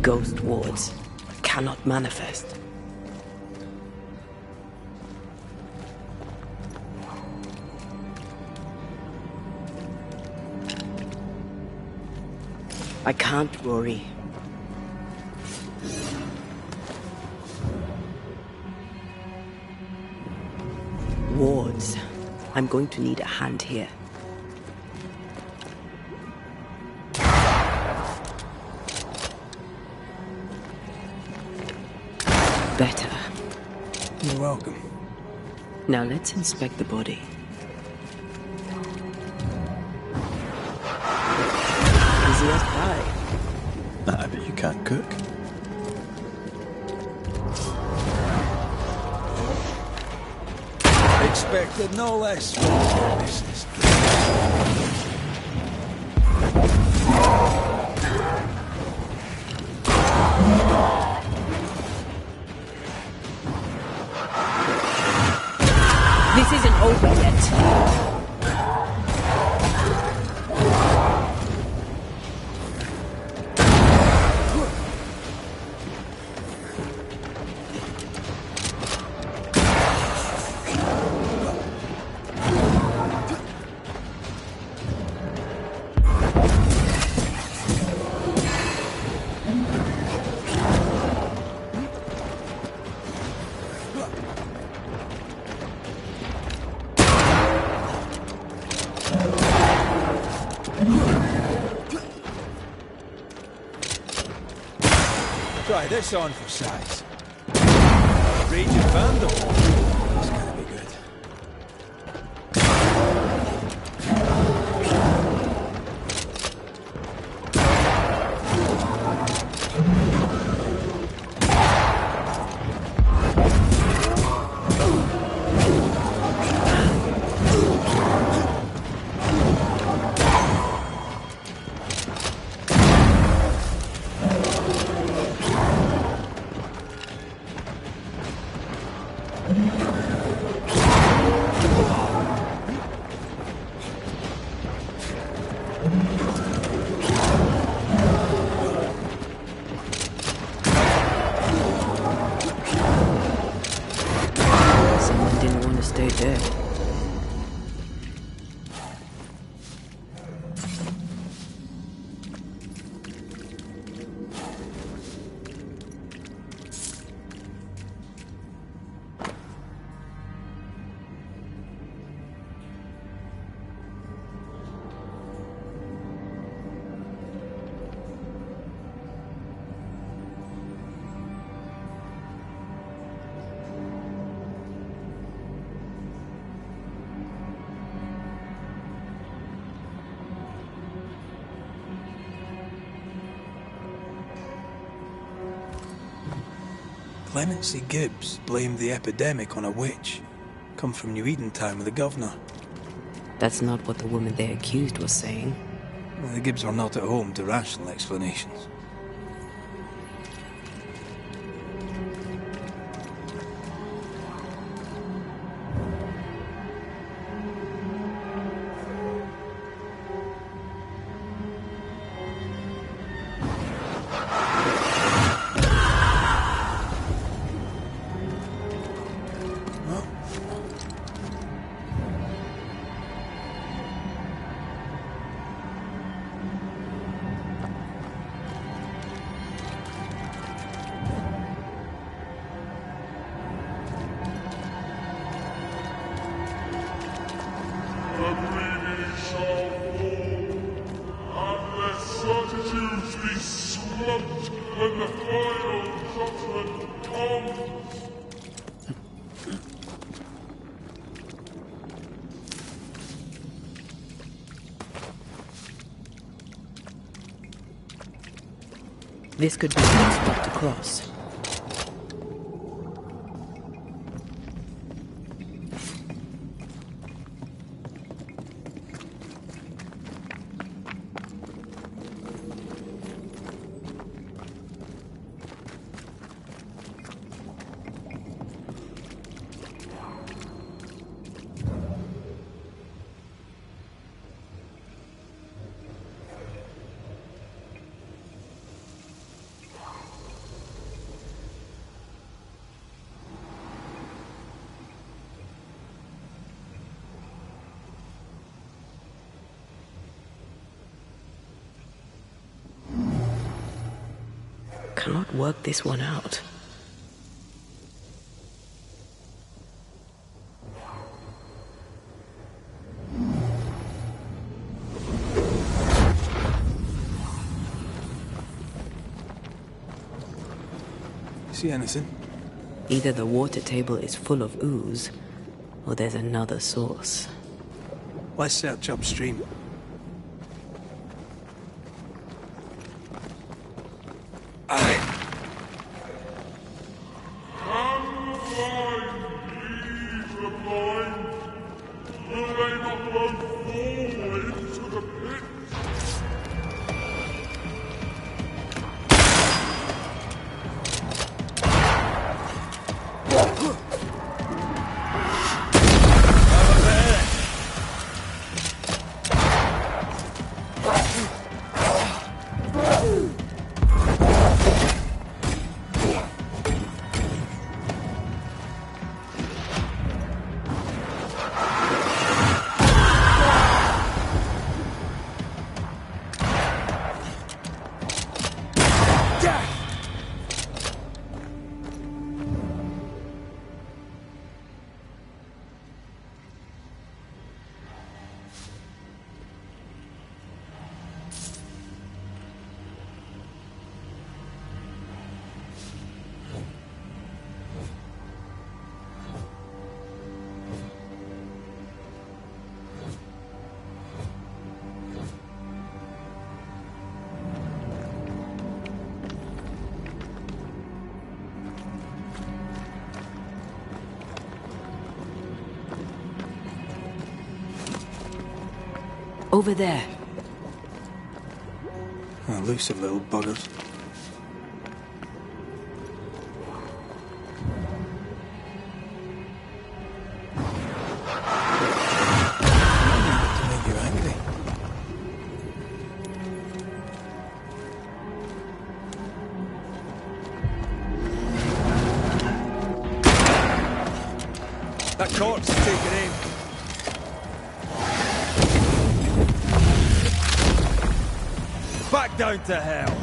Ghost wards cannot manifest. I can't, Rory. Wards. I'm going to need a hand here. Better. You're welcome. Now let's inspect the body. Easy as pie. I bet you can't cook. Expected no less from your business. This isn't over yet. Try this on for size. Raging Vandal. It's gonna be good. Someone didn't want to stay dead. Clemency Gibbs blamed the epidemic on a witch. Come from New Eden Town with the governor. That's not what the woman they accused was saying. Well, the Gibbs are not at home to rational explanations. When the final judgment comes. This could be a good spot to cross. cannot work this one out. See anything? Either the water table is full of ooze, or there's another source. Let's search upstream. Aye. Can the blind lead the blind? Will they not both fall into the pit? Over there. Elusive little buggers. To make you angry. That corpse is taking aim. Back down to hell.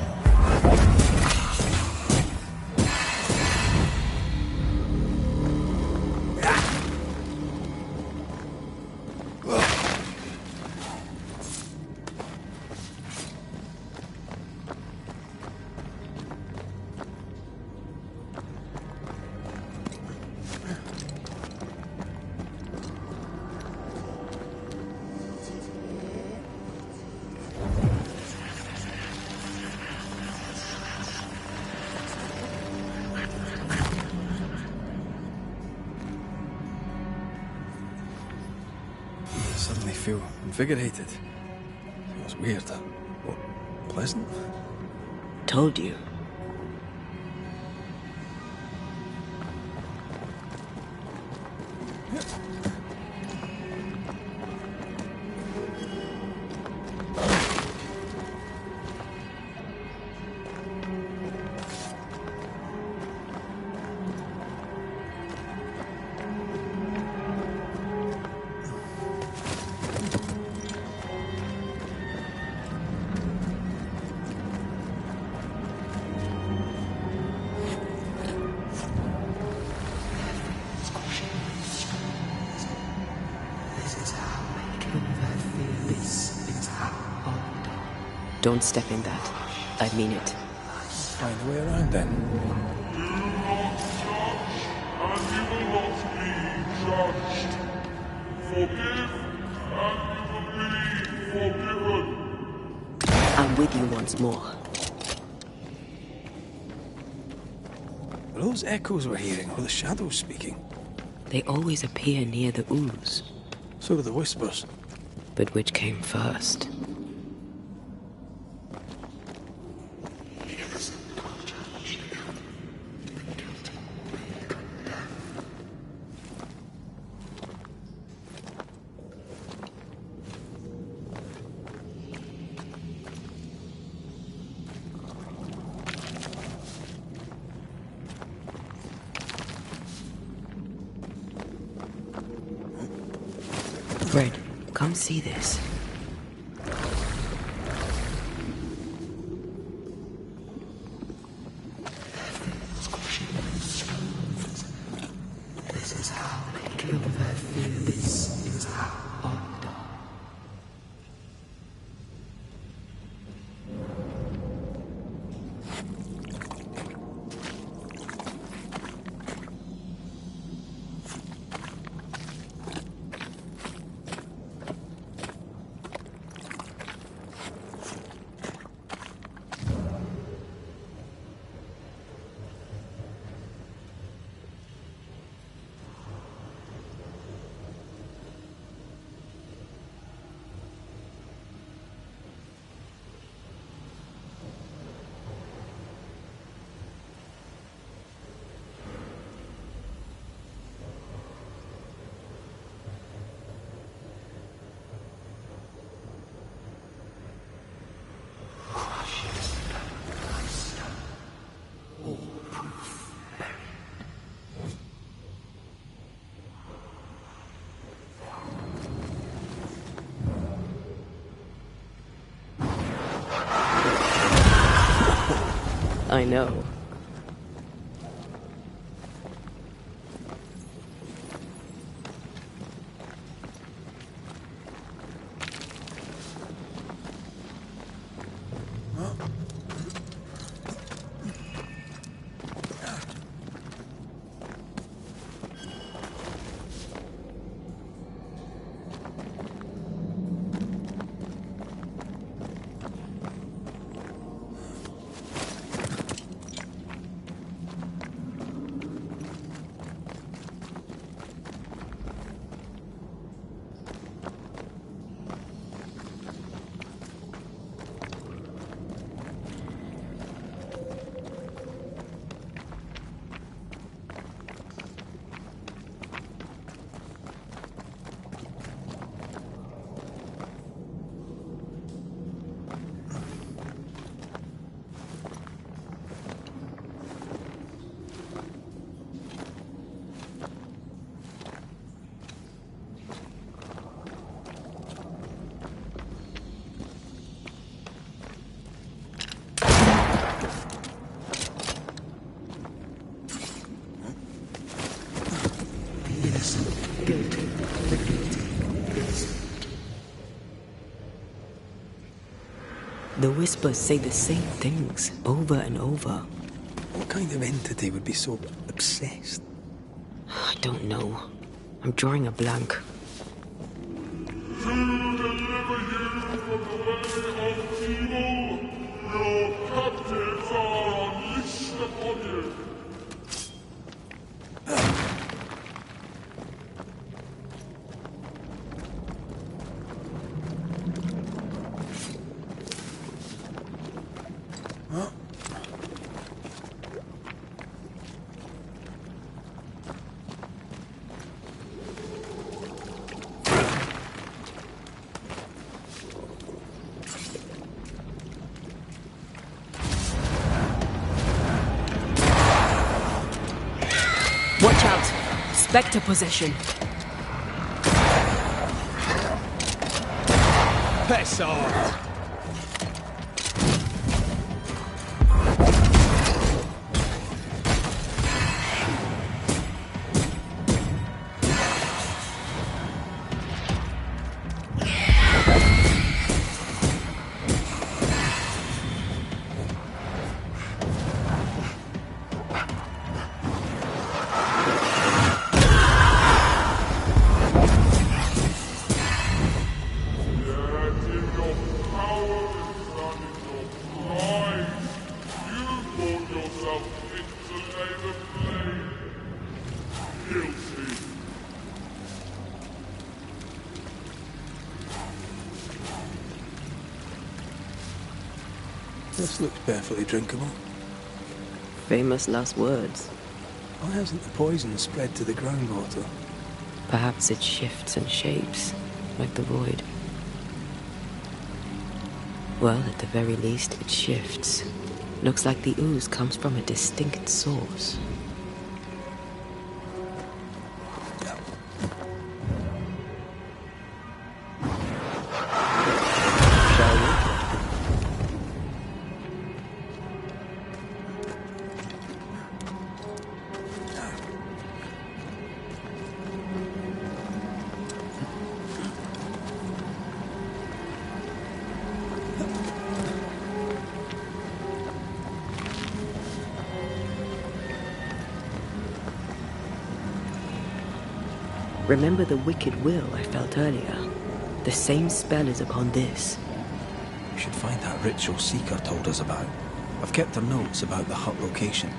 Suddenly feel invigorated. Feels weird. What, pleasant? Told you. Don't step in that. I mean it. Find a way around then. Do not touch, and you will not be judged. Forgive, and you will be forgiven. I'm with you once more. Were those echoes we're hearing, or the shadows speaking? They always appear near the ooze. So do the whispers. But which came first? Fred, come see this. your fearless is under. I know. The whispers say the same things over and over. What kind of entity would be so obsessed? I don't know. I'm drawing a blank. To deliver you from the way of evil, your captives are unleashed upon you. Watch out! Spectre possession. Piss off! This looks perfectly drinkable. Famous last words. Why hasn't the poison spread to the groundwater? Perhaps it shifts and shapes, like the void. Well, at the very least, it shifts. Looks like the ooze comes from a distinct source. Shall we? Remember the wicked will I felt earlier? The same spell is upon this. We should find that ritual Seeker told us about. I've kept her notes about the hut location.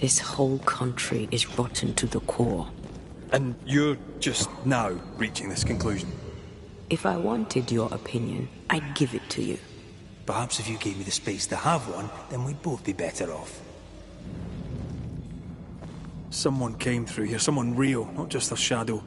This whole country is rotten to the core. And you're just now reaching this conclusion? If I wanted your opinion, I'd give it to you. Perhaps if you gave me the space to have one, then we'd both be better off. Someone came through here, someone real, not just a shadow.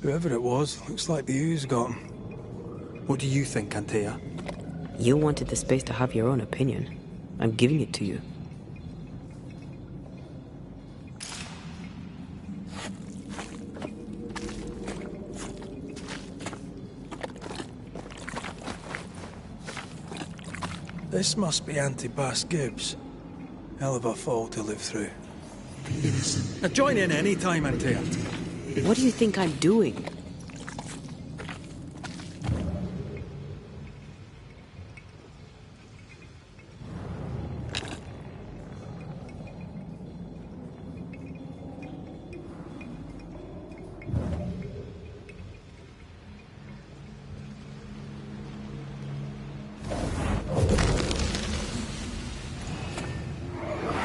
Whoever it was, looks like the ooze got him. What do you think, Antea? You wanted the space to have your own opinion. I'm giving it to you. This must be Antipas Gibbs. Hell of a fall to live through. Now join in any time, Antea. What do you think I'm doing?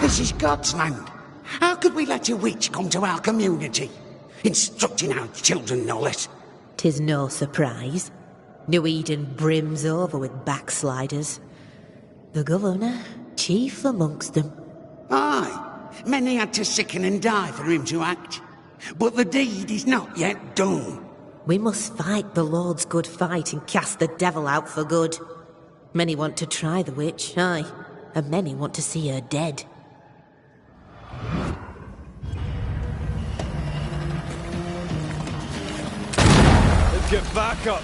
This is God's land. How could we let a witch come to our community? Instructing our children, no less. 'Tis no surprise. New Eden brims over with backsliders. The governor, chief amongst them. Aye, many had to sicken and die for him to act. But the deed is not yet done. We must fight the Lord's good fight and cast the devil out for good. Many want to try the witch, aye, and many want to see her dead. Get back up!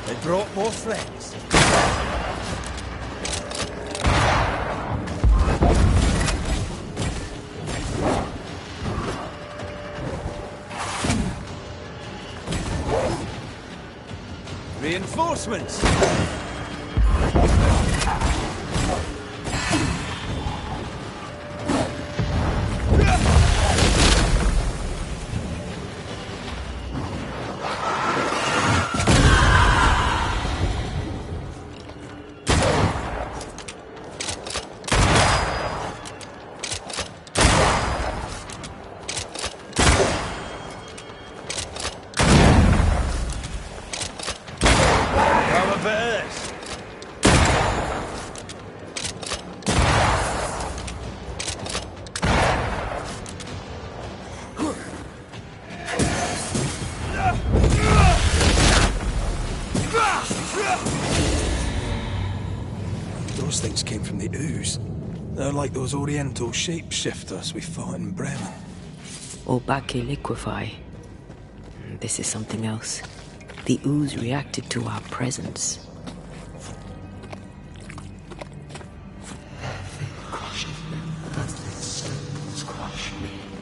They brought more friends. Reinforcements! Those things came from the ooze. They're like those oriental shapeshifters we fought in Bremen. Or Bacche liquefy. This is something else. The ooze reacted to our presence.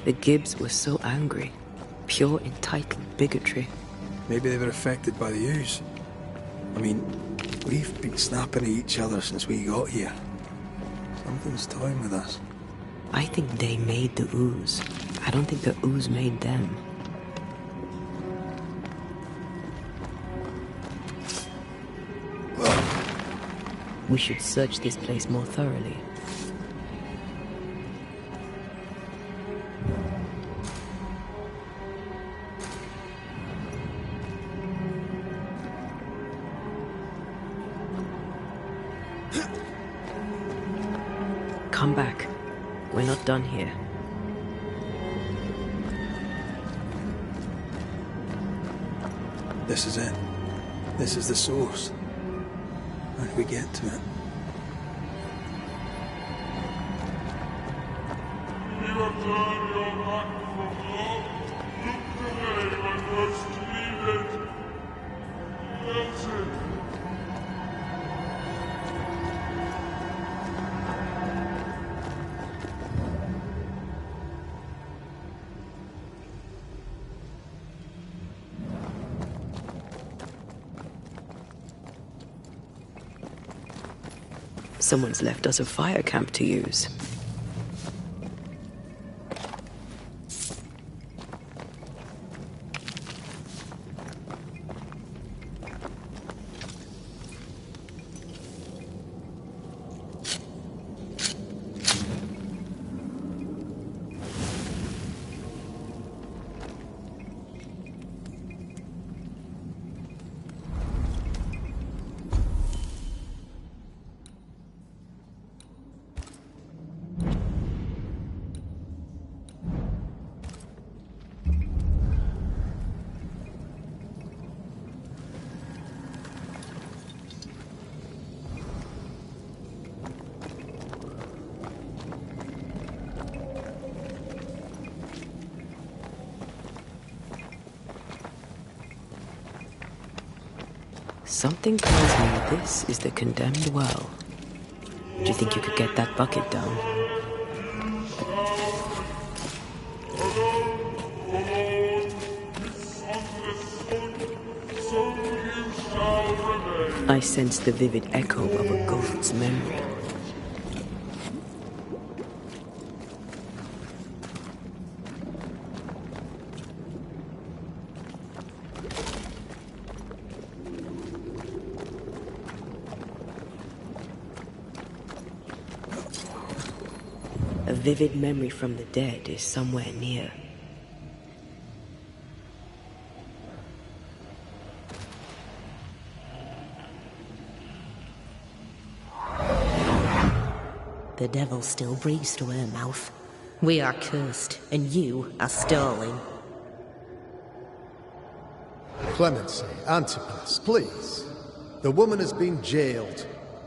The Gibbs were so angry. Pure entitled bigotry. Maybe they were affected by the ooze. I mean, we've been snapping at each other since we got here. Something's toying with us. I think they made the ooze. I don't think the ooze made them. We should search this place more thoroughly. Come back. We're not done here. This is it. This is the source. How do we get to it? You have turned your back from love. Look away when most needed. That's it. Someone's left us a fire camp to use. Something tells me this is the condemned well. Do you think you could get that bucket down? I sense the vivid echo of a ghost's memory. A vivid memory from the dead is somewhere near. The devil still breathes through her mouth. We are cursed, and you are stalling. Clemency, Antipas, please. The woman has been jailed.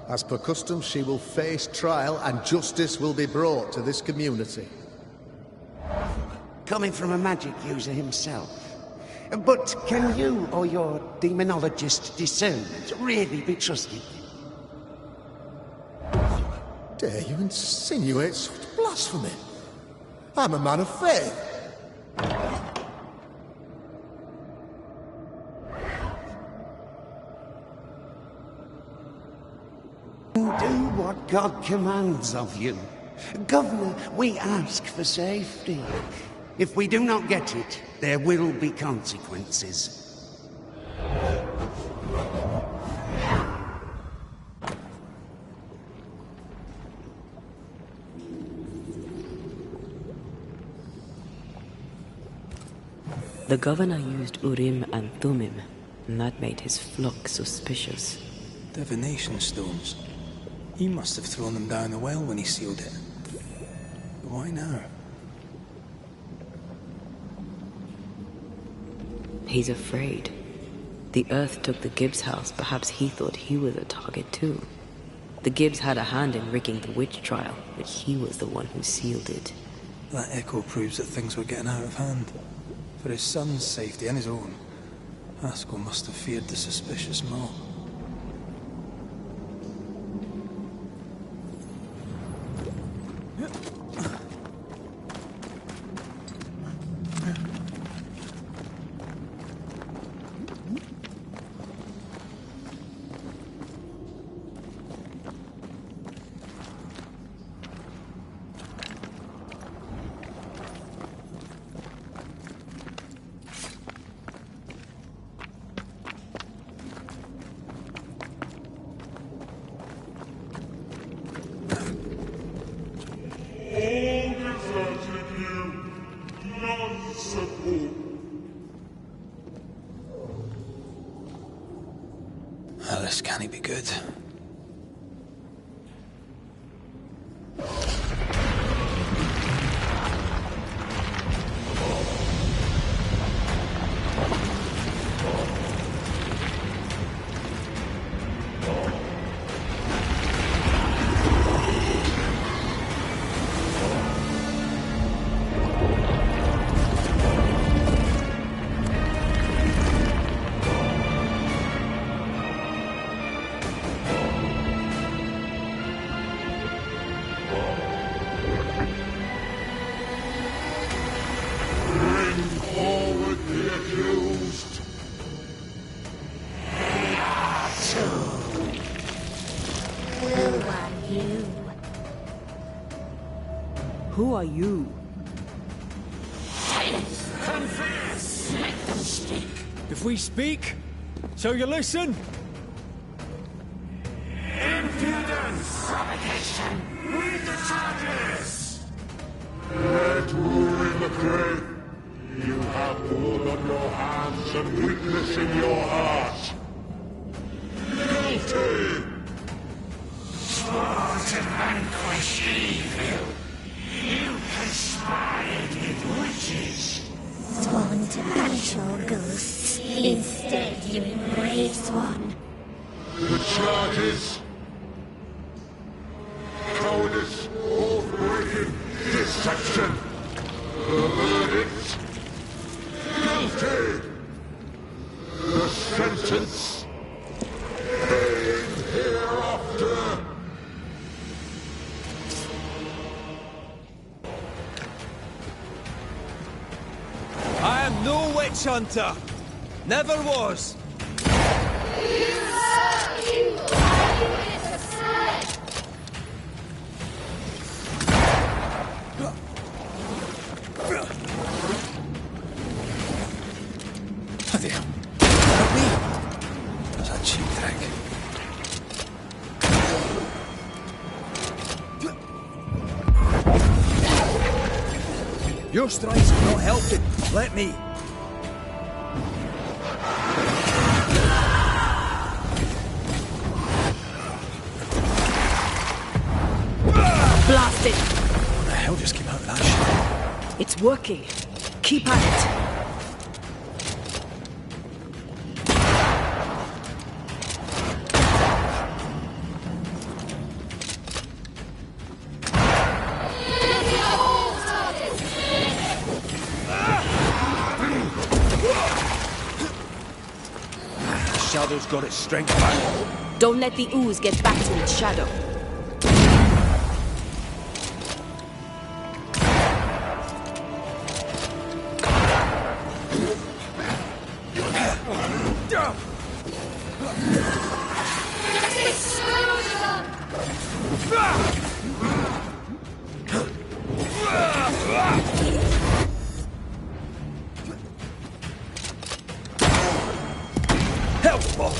As per custom, she will face trial and justice will be brought to this community. Coming from a magic user himself. But can you or your demonologist discernment really be trusted? Dare you insinuate such blasphemy? I'm a man of faith. Do what God commands of you. Governor, we ask for safety. If we do not get it, there will be consequences. The governor used Urim and Thummim, and that made his flock suspicious. Divination stones. He must have thrown them down the well when he sealed it. But why now? He's afraid. The Earth took the Gibbs house. Perhaps he thought he was a target too. The Gibbs had a hand in rigging the witch trial, but he was the one who sealed it. That echo proves that things were getting out of hand. For his son's safety and his own, Haskell must have feared the suspicious mob. This can't be good. Who are you? Confess! Let them speak! If we speak, so you listen? Impudence! Provocation! Read the charges! Let rule in the grave. You have blood on your hands and weakness in your heart. Guilty! Swore to vanquish evil. You conspired with witches. Sworn to banish all ghosts. Instead, you embraced one. The charges. Cowardice, oath-breaking, deception. The verdict. Guilty. The sentence. Pain hereafter. I am no witch hunter. Never was. Bloody hell. Help me. That's a cheap trick. Your strikes have not helped it. Let me. Blast it! What the hell just came out of that shit? It's working. Keep at it. Shadow's got its strength back. Don't let the ooze get back to its shadow. Helpful!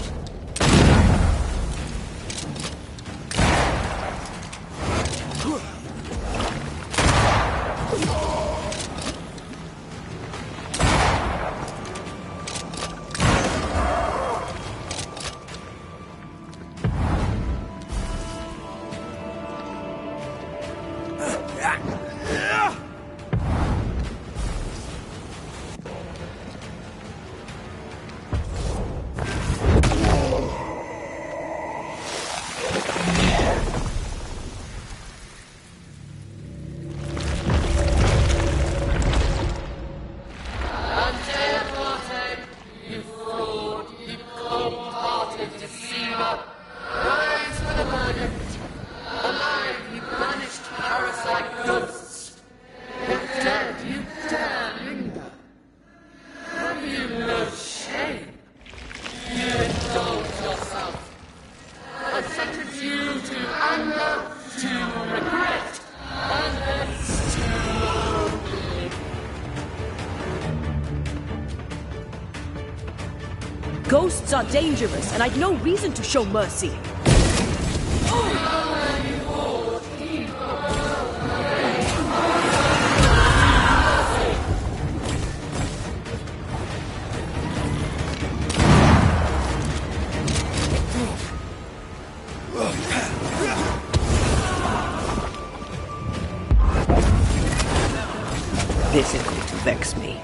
Ghosts are dangerous, and I'd no reason to show mercy. This is going to vex me.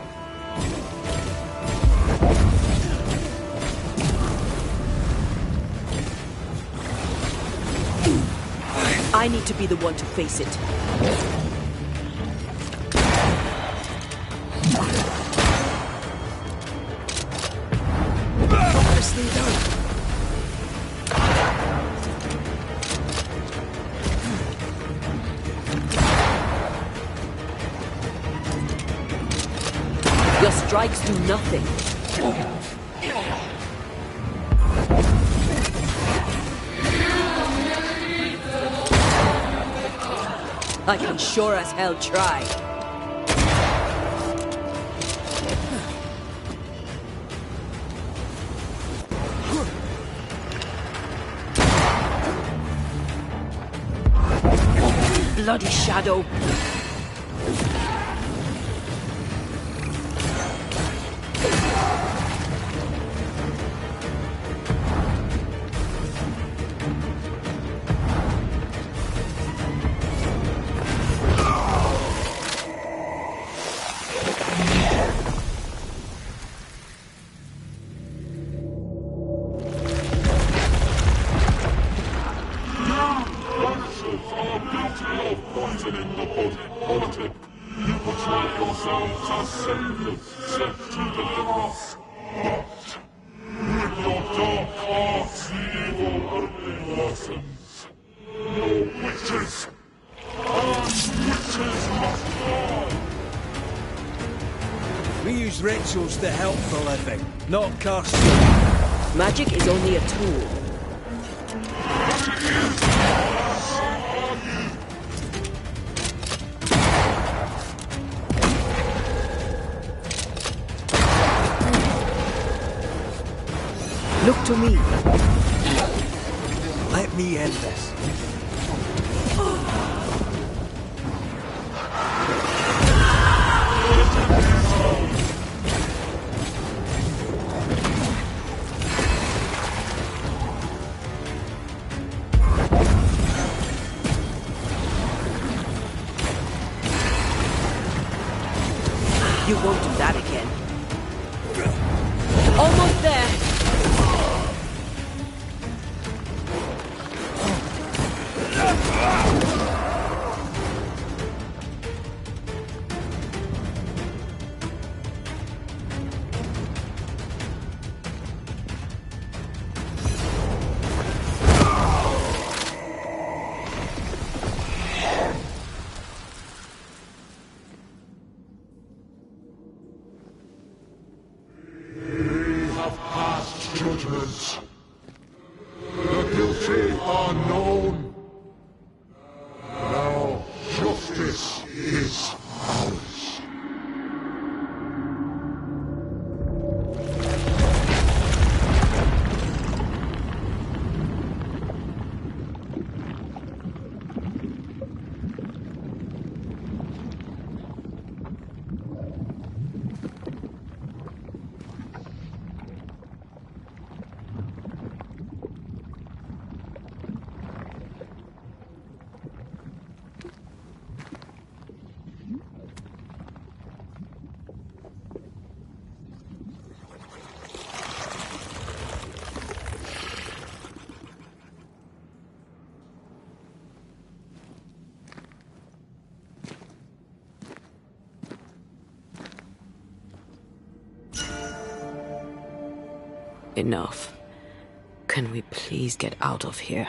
I need to be the one to face it. Knock this thing down. Your strikes do nothing. I can sure as hell try. Bloody shadow. Banishers are guilty of poisoning the body politic. You portray yourselves as saviors sent to deliver us. But with your dark hearts, the evil only worsens. Your witches and witches must die. We use rituals to help the living, not curse. Magic is only a tool. Look to me. Let me end this. You won't do that again. Almost there. Judgment. The guilty are known. Now justice is ours. Enough. Can we please get out of here?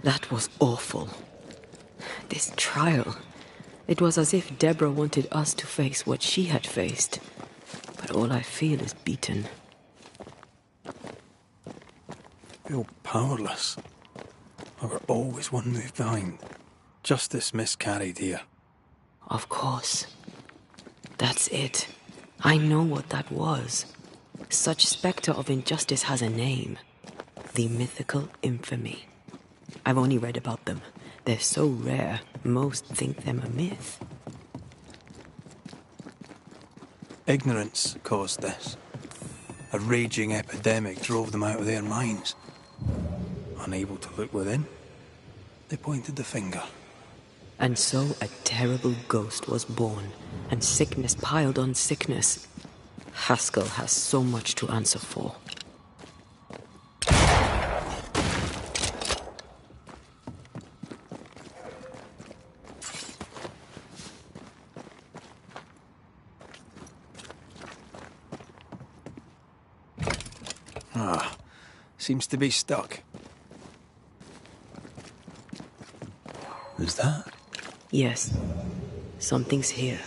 That was awful. This trial. It was as if Deborah wanted us to face what she had faced. But all I feel is beaten. Feel powerless. I were always one move behind. Justice miscarried here. Of course. That's it. I know what that was. Such spectre of injustice has a name. The mythical infamy. I've only read about them. They're so rare, most think them a myth. Ignorance caused this. A raging epidemic drove them out of their minds. Unable to look within, they pointed the finger. And so a terrible ghost was born, and sickness piled on sickness. Haskell has so much to answer for. Seems to be stuck. Who's that? Yes, something's here.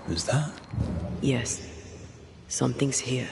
Who's that? Yes, something's here.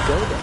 Go then.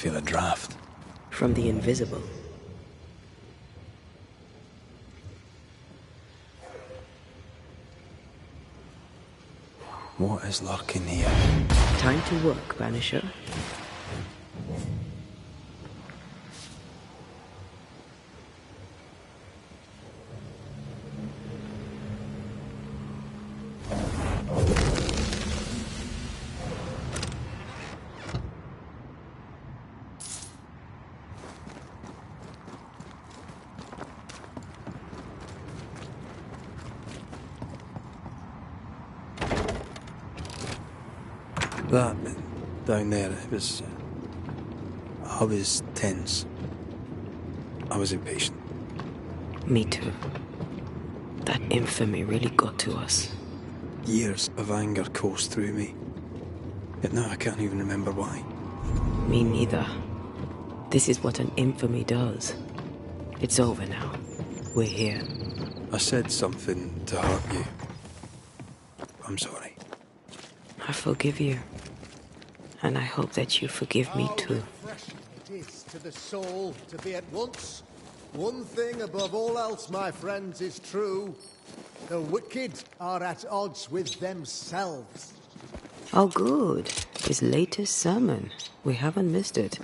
feel a draft. From the invisible. What is lurking here? Time to work, Banisher. That down there, I was tense. I was impatient. Me too. That infamy really got to us. Years of anger coursed through me. Yet now I can't even remember why. Me neither. This is what an infamy does. It's over now. We're here. I said something to hurt you. I'm sorry. I forgive you. And I hope that you forgive me too. How refreshing it is to the soul to be at once. One thing above all else, my friends, is true. The wicked are at odds with themselves. Oh, good. His latest sermon. We haven't missed it.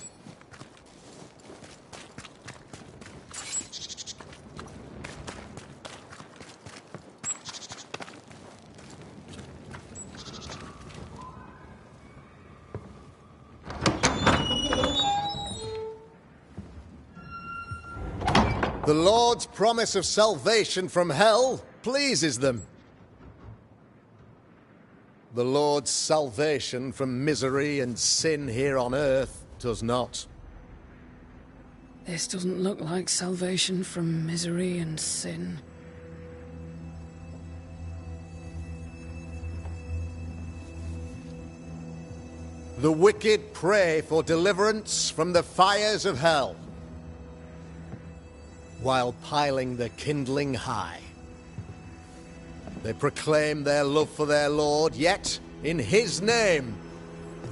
The Lord's promise of salvation from hell pleases them. The Lord's salvation from misery and sin here on earth does not. This doesn't look like salvation from misery and sin. The wicked pray for deliverance from the fires of hell, while piling the kindling high. They proclaim their love for their Lord, yet, in His name,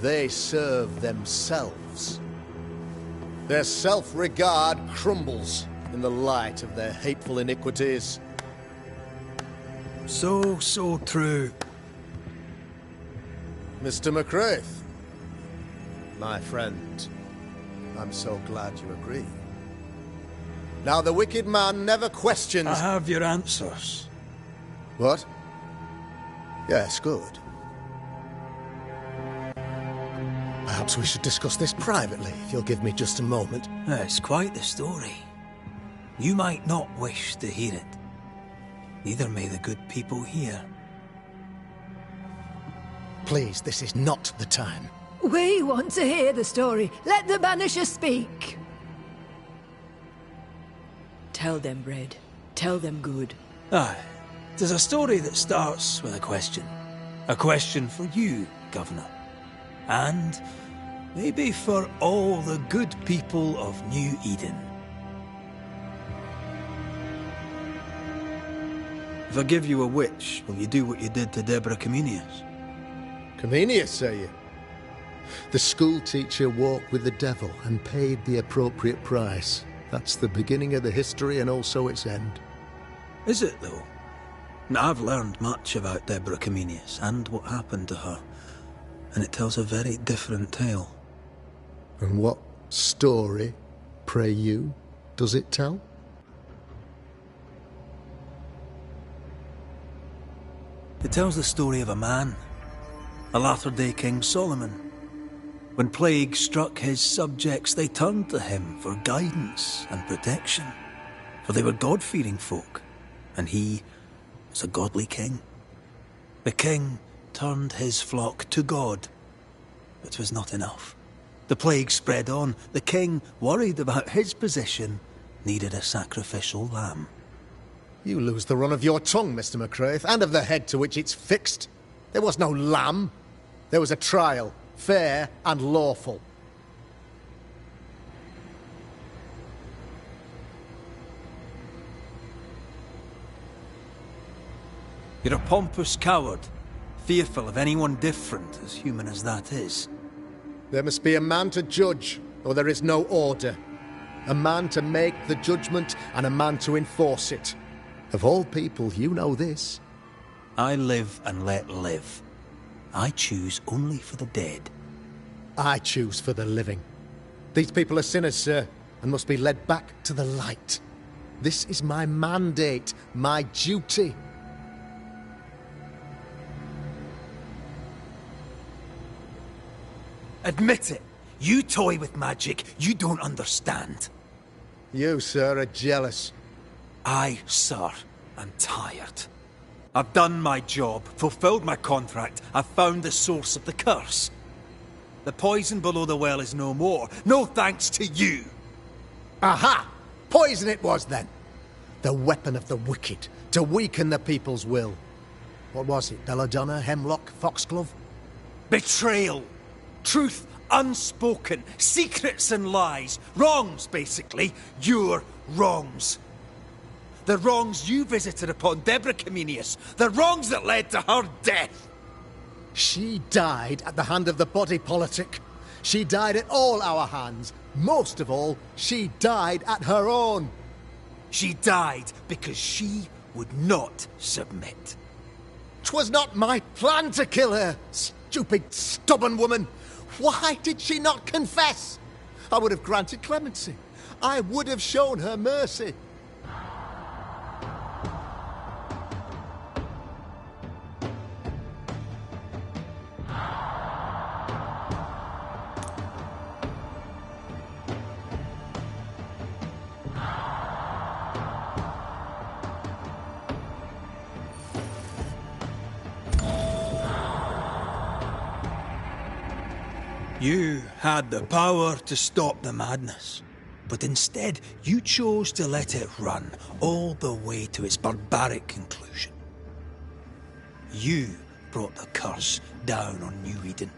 they serve themselves. Their self-regard crumbles in the light of their hateful iniquities. So true. Mr. McCraith, my friend, I'm so glad you agree. Now, the wicked man never questions... I have your answers. What? Yes, good. Perhaps we should discuss this privately, if you'll give me just a moment. It's quite the story. You might not wish to hear it. Neither may the good people here. Please, this is not the time. We want to hear the story. Let the Banisher speak. Tell them, Red. Tell them good. Aye. There's a story that starts with a question. A question for you, Governor. And maybe for all the good people of New Eden. If I give you a witch, will you do what you did to Deborah Comenius? Comenius, say you? The school teacher walked with the devil and paid the appropriate price. That's the beginning of the history and also its end. Is it, though? Now, I've learned much about Deborah Comenius and what happened to her, and it tells a very different tale. And what story, pray you, does it tell? It tells the story of a man, a latter-day King Solomon. When plague struck his subjects, they turned to him for guidance and protection, for they were God-fearing folk, and he was a godly king. The king turned his flock to God, but it was not enough. The plague spread on. The king, worried about his position, needed a sacrificial lamb. You lose the run of your tongue, Mr. McCraith, and of the head to which it's fixed. There was no lamb. There was a trial, fair and lawful. You're a pompous coward, fearful of anyone different, as human as that is. There must be a man to judge, or there is no order. A man to make the judgment and a man to enforce it. Of all people, you know this. I live and let live. I choose only for the dead. I choose for the living. These people are sinners, sir, and must be led back to the light. This is my mandate, my duty. Admit it. You toy with magic you don't understand. You, sir, are jealous. I, sir, am tired. I've done my job, fulfilled my contract, I've found the source of the curse. The poison below the well is no more, no thanks to you. Aha! Poison it was, then. The weapon of the wicked, to weaken the people's will. What was it, belladonna, hemlock, foxglove? Betrayal. Truth unspoken, secrets and lies. Wrongs, basically. Your wrongs. The wrongs you visited upon Deborah Comenius. The wrongs that led to her death. She died at the hand of the body politic. She died at all our hands. Most of all, she died at her own. She died because she would not submit. 'Twas not my plan to kill her, stupid, stubborn woman. Why did she not confess? I would have granted clemency. I would have shown her mercy. You had the power to stop the madness, but instead you chose to let it run all the way to its barbaric conclusion. You brought the curse down on New Eden.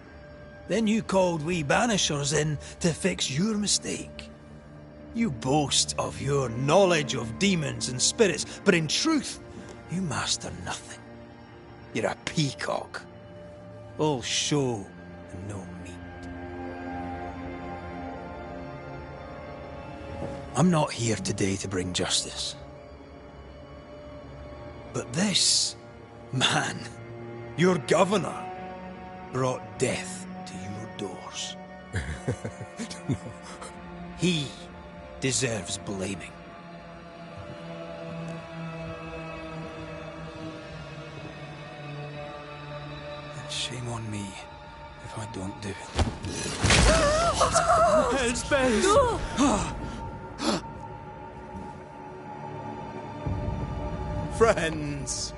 Then you called we Banishers in to fix your mistake. You boast of your knowledge of demons and spirits, but in truth, you master nothing. You're a peacock. All show and no meat. I'm not here today to bring justice. But this man, your governor, brought death to your doors. No. He deserves blaming. And shame on me if I don't do it. Hell's bells! Friends,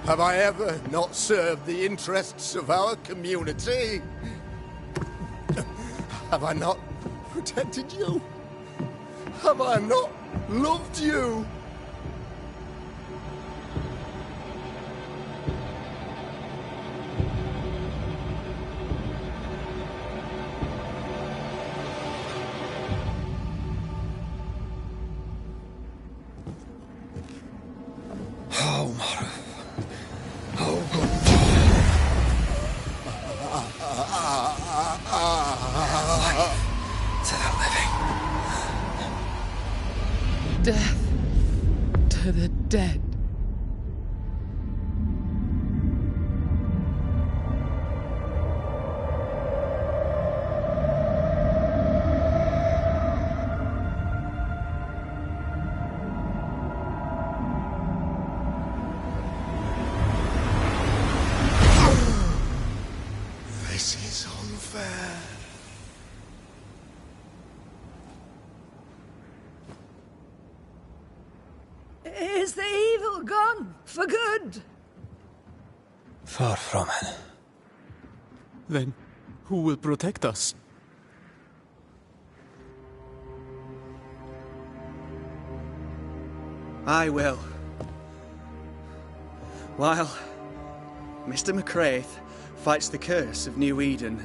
have I ever not served the interests of our community? Have I not protected you? Have I not loved you? Death to the dead. This is unfair. Is the evil gone for good? Far from it. Then who will protect us? I will. While Mr. McCraith fights the curse of New Eden,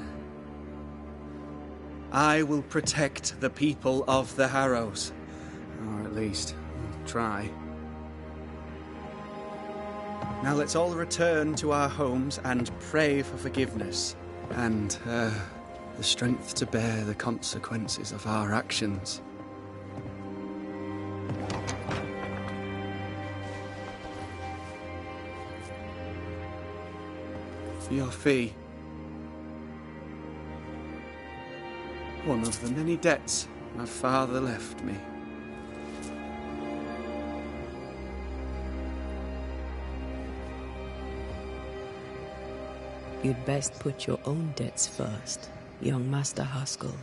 I will protect the people of the Harrows. Or at least, try. Now let's all return to our homes and pray for forgiveness. And, the strength to bear the consequences of our actions. For your fee, one of the many debts my father left me. You'd best put your own debts first, young Master Haskell.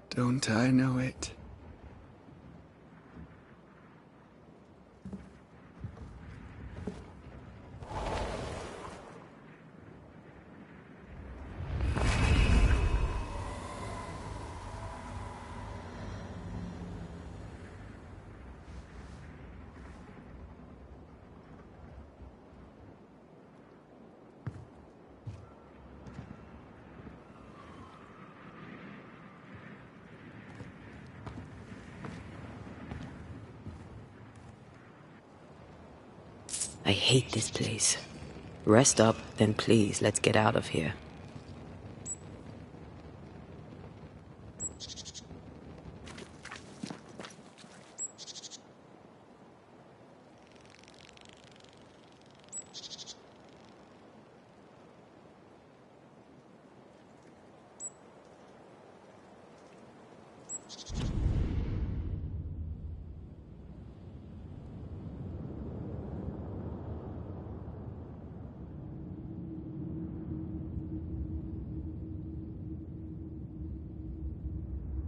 Don't I know it? I hate this place. Rest up, then please, let's get out of here.